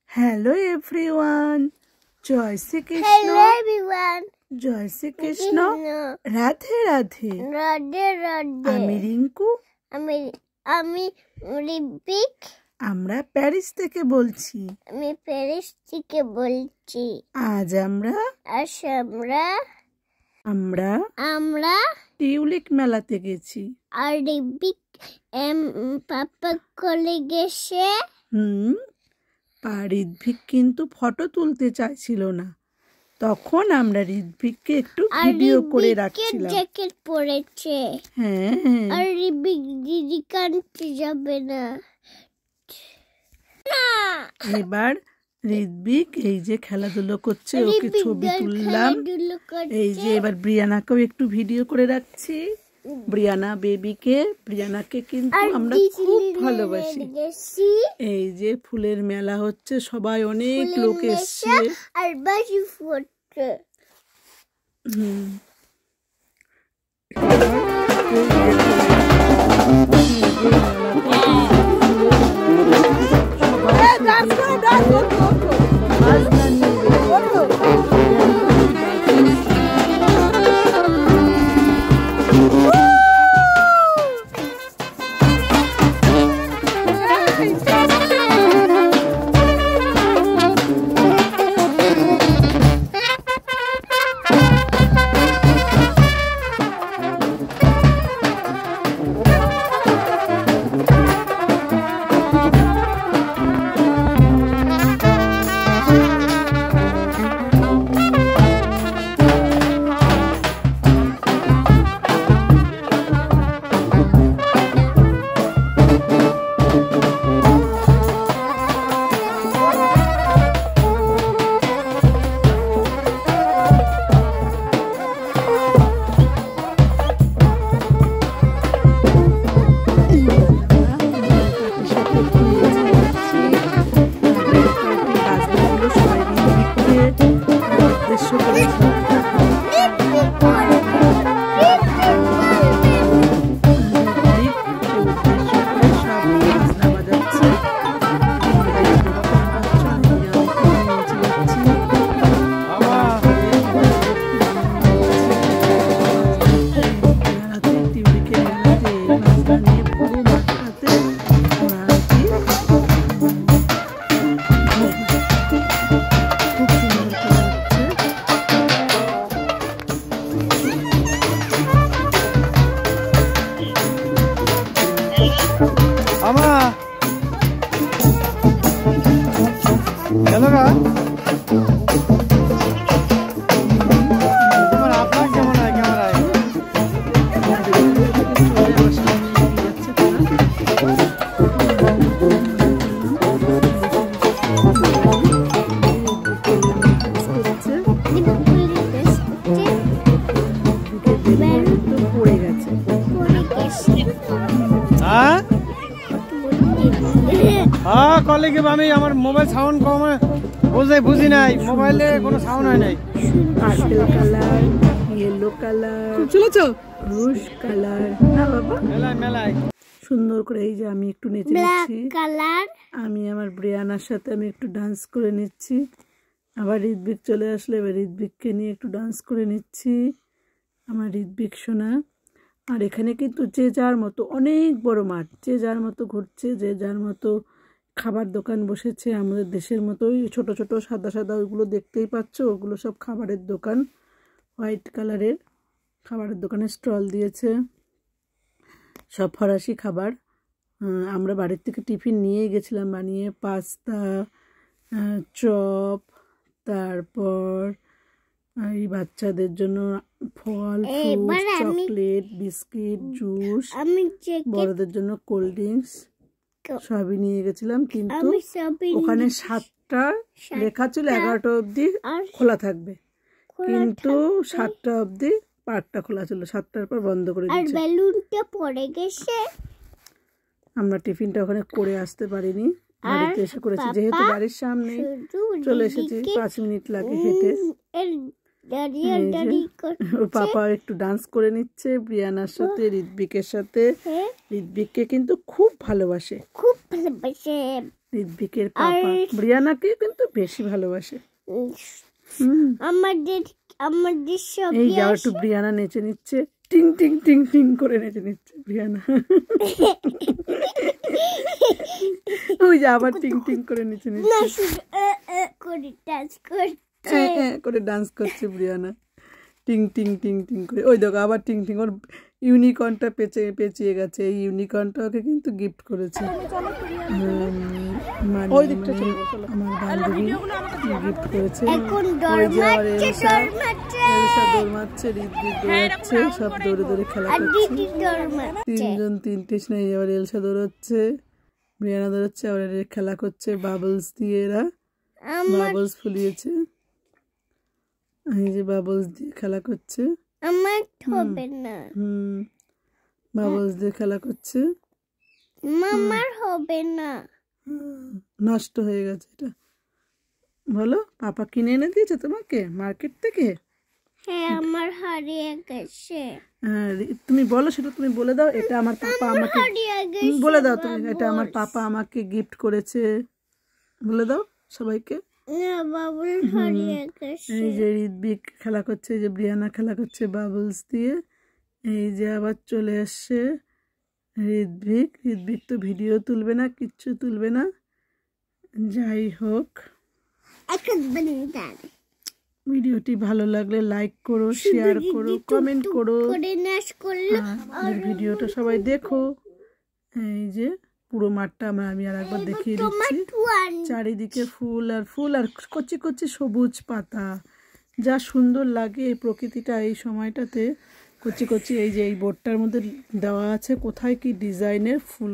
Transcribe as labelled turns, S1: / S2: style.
S1: Hello everyone. Joy Shri Krishna.
S2: Hello everyone.
S1: Joy Shri Krishna. Radhe Radhe.
S2: Radhe Radhe.
S1: আমি রিঙ্কু।
S2: আমি রিবিক।
S1: আমরা Paris থেকে বলছি।
S2: আমি প্যারিস থেকে বলছি।
S1: আজ আমরা টিউলিপ মেলাতে গেছি।
S2: আর রিবিক পাপা কোলে গেছে।
S1: ঋদ্ভিক কিন্তু ফটো তুলতে চাইছিল না, তখন আমরা ঋদ্ভিককে একটু ভিডিও করে রাখছিলাম।
S2: জ্যাকেট পরেছে।
S1: হ্যাঁ,
S2: আর ঋদ্ভিক দিদি কানতে যাবে না।
S1: এবার ঋদ্ভিক এই যে খেলাধুলো করছে, ওকে ছবি তুললাম। এই যে এবার ব্রিয়ানাকেও একটু ভিডিও করে রাখছি। ব্রিয়ানাকে কিন্তু আমরা খুব ভালোবাসি। এই যে ফুলের মেলা হচ্ছে, সবাই অনেক লোক এসছে।
S2: আর বাজি ফুটছে।
S3: কলেজে আমি আমার মোবাইল সাউন্ড কম বুঝি নাই, মোবাইলে কোনো সাউন্ড হয় নাই।
S1: পার্পল কালার, ইয়েলো কালার, রুশ কালার, না বাবা
S3: মেলায়
S1: সুন্দর করে। এই যে আমি একটু নেচে নিচ্ছি, আমি আমার ব্রিয়ানার সাথে আমি একটু ডান্স করে নিচ্ছি। আবার ঋদ্ভিক চলে আসলে এবার ঋদ্ভিককে নিয়ে একটু ডান্স করে নিচ্ছি, আমার ঋদ্ভিক সোনা। আর এখানে কিন্তু যে যার মতো অনেক বড় মাঠ, যে যার মতো ঘুরছে, যে যার মতো খাবার দোকান বসেছে। আমাদের দেশের মতোই ছোট ছোট সাদা সাদা ওইগুলো দেখতেই পাচ্ছ, ওগুলো সব খাবারের দোকান, হোয়াইট কালারের খাবারের দোকানে স্টল দিয়েছে, সব ফরাসি খাবার। আমরা বাড়ির থেকে টিফিন নিয়ে গেছিলাম বানিয়ে, পাস্তা, চপ, তারপর এই বাচ্চাদের জন্য ফল, ফ্রুট, চকলেট, বিস্কিট, জুস, বড়দের জন্য কোল্ড ড্রিঙ্কস সবই নিয়ে গেছিলাম। কিন্তু ওখানে 7টা লেখা ছিল 11টা অবধি খোলা থাকবে, কিন্তু 7টা অবধি পার্কটা খোলা ছিল, 7টার পর বন্ধ করে দিয়েছে। আমরা টিফিনটা ওখানে করে আসতে পারিনি, বাড়িতে এসে করেছি, যেহেতু বাড়ির সামনে চলে এসেছি, 5 মিনিট লাগে হেঁটে। ওর পাপা একটু ডান্স করে নিচ্ছে ব্রিয়ানার সাথে, ঋদ্ভিকের সাথে। ঋদ্ভিককে কিন্তু খুব ভালোবাসে। ঋত্বিকের পাপা ব্রিয়ানাকে কিন্তু বেশি ভালোবাসে।
S2: আমাদের সব
S1: এই যাও একটু ব্রিয়ানা নেচে নিচ্ছে, টিং টিং টিং টিং করে নেচে নিচ্ছে ব্রিয়ানা। ওই যে আবার টিং টিং করে নেচে নিচ্ছে, করে ডান্স করছে ব্রিয়ানা, টিং টিং টিং টিং করে। ওই দেখো আবার টিং টিং, ওর ইউনিকর্নটা পেঁচিয়ে গেছে। এই ইউনিকর্নটা ওকে কিন্তু গিফট করেছে আমার বান্ধবী, গিফট করেছে। ওই যে আর এলসা দৌড়াচ্ছে, ঋত্বিক দৌড়াচ্ছে, সব দৌড়ে দৌড়ে খেলা করছে। তিনজন তিনটে স্নেহী, আবার এলসা দৌড়াচ্ছে, ব্রিয়ানা দৌড়াচ্ছে, আবার খেলা করছে বাবলস দিয়ে। এরা বাবলস ফুলিয়েছে, এই যে বাবলস দিয়ে খেলা করছে।
S2: আমার হবে না,
S1: বাবলস দিয়ে খেলা করছে,
S2: মামার হবে না,
S1: নষ্ট হয়ে গেছে। এটা বলো, পাপা কিনে এনে দিয়েছে তোমাকে মার্কেট থেকে?
S2: হ্যাঁ, আমার হারিয়ে গেছে।
S1: তুমি বলো, সেটা তুমি বলে দাও, এটা আমার পাপা আমাকে, বলে দাও তুমি, এটা আমার পাপা আমাকে গিফট করেছে, বলে দাও সবাইকে। এই যে ঋত্বিক খেলা করছে, এই যে ব্রিয়ানা খেলা করছে বাবলস দিয়ে। এই যে আবার চলে আসছে ঋত্বিক তো ভিডিও তুলবে না, কিচ্ছু তুলবে না। যাই হোক, ভিডিওটি ভালো লাগলে লাইক করো, শেয়ার করো, কমেন্ট করো, ভিডিওটা সবাই দেখো। এই যে পুরো মাঠটা আমি আর একবার দেখিয়ে দিচ্ছি, চারিদিকে ফুল আর ফুল আর কচি কচি সবুজ পাতা, যা সুন্দর লাগে এই প্রকৃতিটা এই সময়টাতে। কচি কচি এই যে এই বোর্ডটার মধ্যে দেওয়া আছে কোথায় কি ডিজাইনের ফুল।